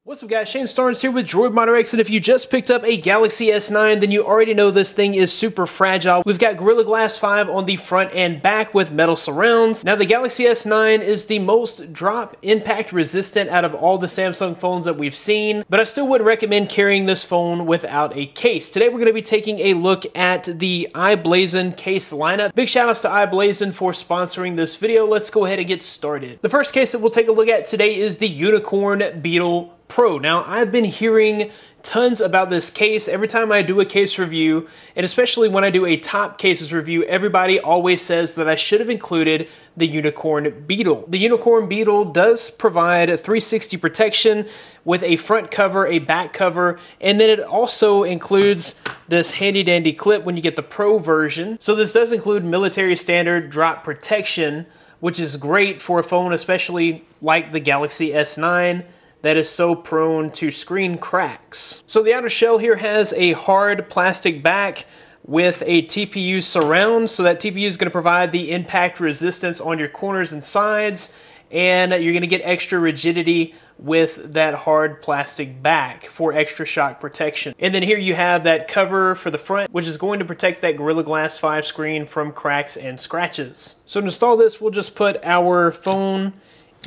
What's up guys, Shane Starnes here with Droid Modder X, and if you just picked up a Galaxy S9, then you already know this thing is super fragile. We've got Gorilla Glass 5 on the front and back with metal surrounds. Now the Galaxy S9 is the most drop impact resistant out of all the Samsung phones that we've seen, but I still would recommend carrying this phone without a case. Today we're going to be taking a look at the i-blason case lineup. Big shout outs to i-blason for sponsoring this video. Let's go ahead and get started. The first case that we'll take a look at today is the Unicorn Beetle Pro. Now, I've been hearing tons about this case. Every time I do a case review, and especially when I do a top cases review, everybody always says that I should have included the Unicorn Beetle. The Unicorn Beetle does provide 360 protection with a front cover, a back cover, and then it also includes this handy dandy clip when you get the Pro version. So this does include military standard drop protection, which is great for a phone, especially like the Galaxy S9, that is so prone to screen cracks. So the outer shell here has a hard plastic back with a TPU surround, so that TPU is going to provide the impact resistance on your corners and sides, and you're going to get extra rigidity with that hard plastic back for extra shock protection. And then here you have that cover for the front, which is going to protect that Gorilla Glass 5 screen from cracks and scratches. So to install this, we'll just put our phone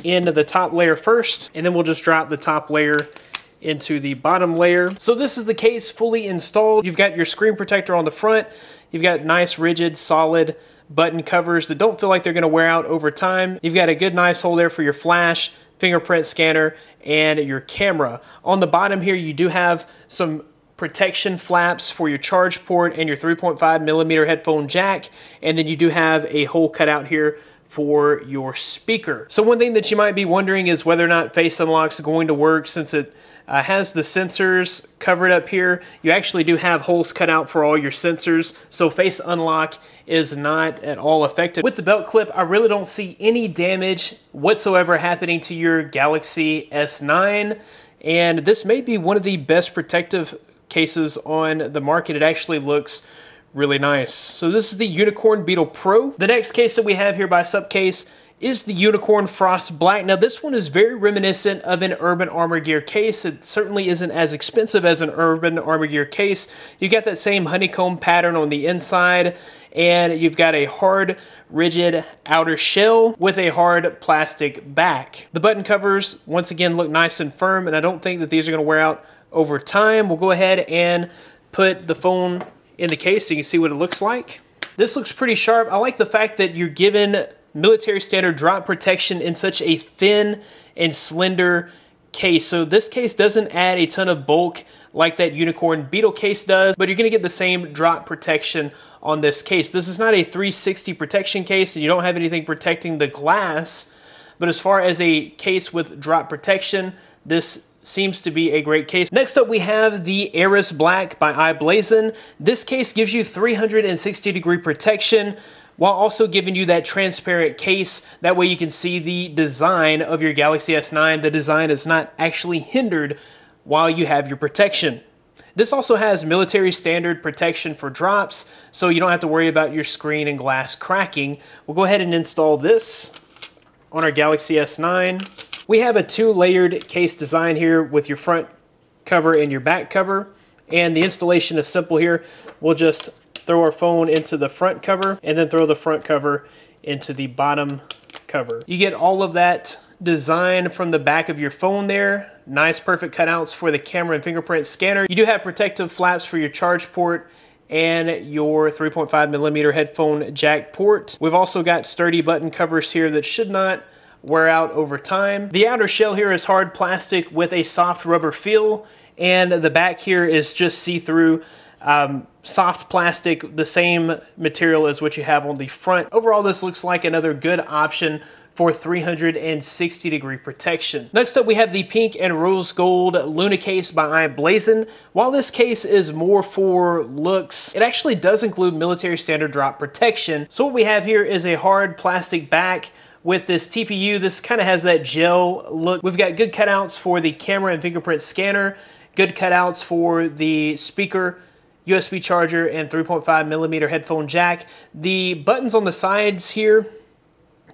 into the top layer first, and then we'll just drop the top layer into the bottom layer. So this is the case fully installed. You've got your screen protector on the front. You've got nice, rigid, solid button covers that don't feel like they're gonna wear out over time. You've got a good, nice hole there for your flash, fingerprint scanner, and your camera. On the bottom here, you do have some protection flaps for your charge port and your 3.5mm headphone jack, and then you do have a hole cut out here for your speaker. So one thing that you might be wondering is whether or not Face Unlock is going to work, since it has the sensors covered up here. You actually do have holes cut out for all your sensors, so Face Unlock is not at all affected. With the belt clip, I really don't see any damage whatsoever happening to your Galaxy S9, and this may be one of the best protective cases on the market. It actually looks really nice. So this is the Unicorn Beetle Pro. The next case that we have here by Supcase is the Unicorn Frost Black. Now this one is very reminiscent of an Urban Armor Gear case. It certainly isn't as expensive as an Urban Armor Gear case. You got that same honeycomb pattern on the inside, and you've got a hard, rigid outer shell with a hard plastic back. The button covers, once again, look nice and firm, and I don't think that these are gonna wear out over time. We'll go ahead and put the phone in the case so you can see what it looks like. This looks pretty sharp. I like the fact that you're given military standard drop protection in such a thin and slender case. So this case doesn't add a ton of bulk like that Unicorn Beetle case does, but you're gonna get the same drop protection on this case. This is not a 360 protection case, and you don't have anything protecting the glass, but as far as a case with drop protection, this seems to be a great case. Next up, we have the Eris Black by i-blason. This case gives you 360-degree protection while also giving you that transparent case. That way you can see the design of your Galaxy S9. The design is not actually hindered while you have your protection. This also has military standard protection for drops, so you don't have to worry about your screen and glass cracking. We'll go ahead and install this on our Galaxy S9. We have a two-layered case design here with your front cover and your back cover, and the installation is simple here. We'll just throw our phone into the front cover and then throw the front cover into the bottom cover. You get all of that design from the back of your phone there. Nice, perfect cutouts for the camera and fingerprint scanner. You do have protective flaps for your charge port and your 3.5mm headphone jack port. We've also got sturdy button covers here that should not wear out over time. The outer shell here is hard plastic with a soft rubber feel, and the back here is just see-through soft plastic, the same material as what you have on the front. Overall, this looks like another good option for 360-degree protection. Next up, we have the pink and rose gold Luna case by i-blason. While this case is more for looks, it actually does include military standard drop protection. So what we have here is a hard plastic back with this TPU. This kind of has that gel look. We've got good cutouts for the camera and fingerprint scanner, good cutouts for the speaker, USB charger, and 3.5mm headphone jack. The buttons on the sides here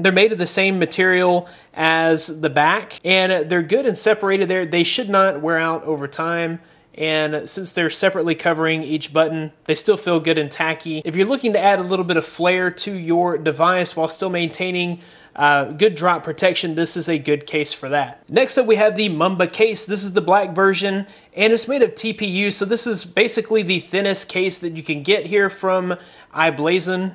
They're made of the same material as the back, and they're good and separated there. They should not wear out over time. And since they're separately covering each button, they still feel good and tacky. If you're looking to add a little bit of flair to your device while still maintaining good drop protection, this is a good case for that. Next up, we have the Mamba Case. This is the black version, and it's made of TPU, so this is basically the thinnest case that you can get here from i-blason.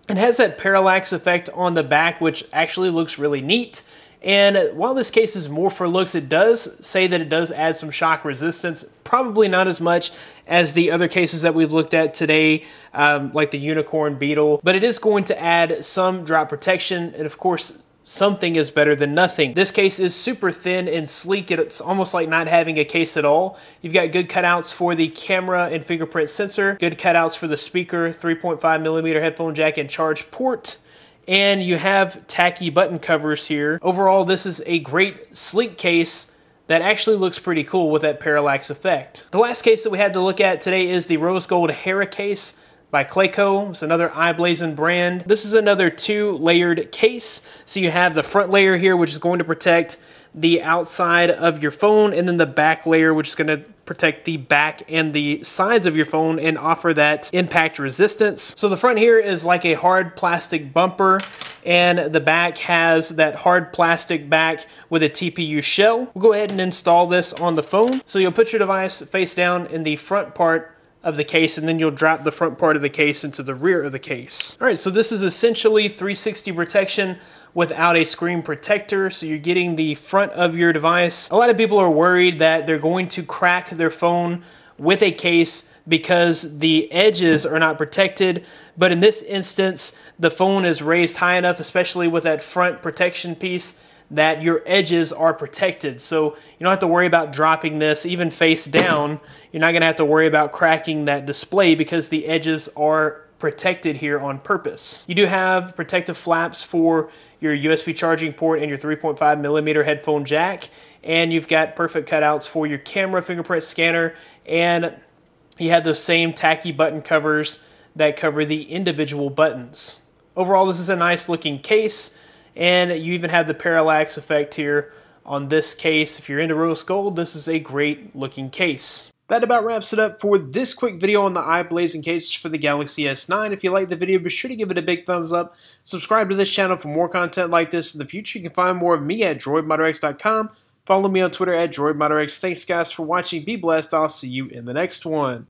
It has that parallax effect on the back, which actually looks really neat. And while this case is more for looks, it does say that it does add some shock resistance. Probably not as much as the other cases that we've looked at today, like the Unicorn Beetle, but it is going to add some drop protection, and of course, something is better than nothing. This case is super thin and sleek. It's almost like not having a case at all. You've got good cutouts for the camera and fingerprint sensor, good cutouts for the speaker, 3.5mm headphone jack and charge port, and you have tacky button covers here. Overall, this is a great sleek case that actually looks pretty cool with that parallax effect. The last case that we had to look at today is the Rose Gold Hera case by Clayco. It's another i-blason brand. This is another 2-layered case. So you have the front layer here, which is going to protect the outside of your phone, and then the back layer, which is going to protect the back and the sides of your phone and offer that impact resistance. So the front here is like a hard plastic bumper, and the back has that hard plastic back with a TPU shell. We'll go ahead and install this on the phone. So you'll put your device face down in the front part of the case, and then you'll drop the front part of the case into the rear of the case. All right, so this is essentially 360 protection without a screen protector, so you're getting the front of your device. A lot of people are worried that they're going to crack their phone with a case because the edges are not protected, but in this instance, the phone is raised high enough, especially with that front protection piece, that your edges are protected. So you don't have to worry about dropping this even face down. You're not gonna have to worry about cracking that display because the edges are protected here on purpose. You do have protective flaps for your USB charging port and your 3.5mm headphone jack, and you've got perfect cutouts for your camera, fingerprint scanner, and you have those same tacky button covers that cover the individual buttons. Overall, this is a nice looking case, and you even have the parallax effect here on this case. If you're into rose gold, this is a great looking case. That about wraps it up for this quick video on the i-blason case for the Galaxy S9. If you liked the video, be sure to give it a big thumbs up. Subscribe to this channel for more content like this in the future. You can find more of me at droidmodderx.com. Follow me on Twitter at droidmodderx. Thanks guys for watching. Be blessed. I'll see you in the next one.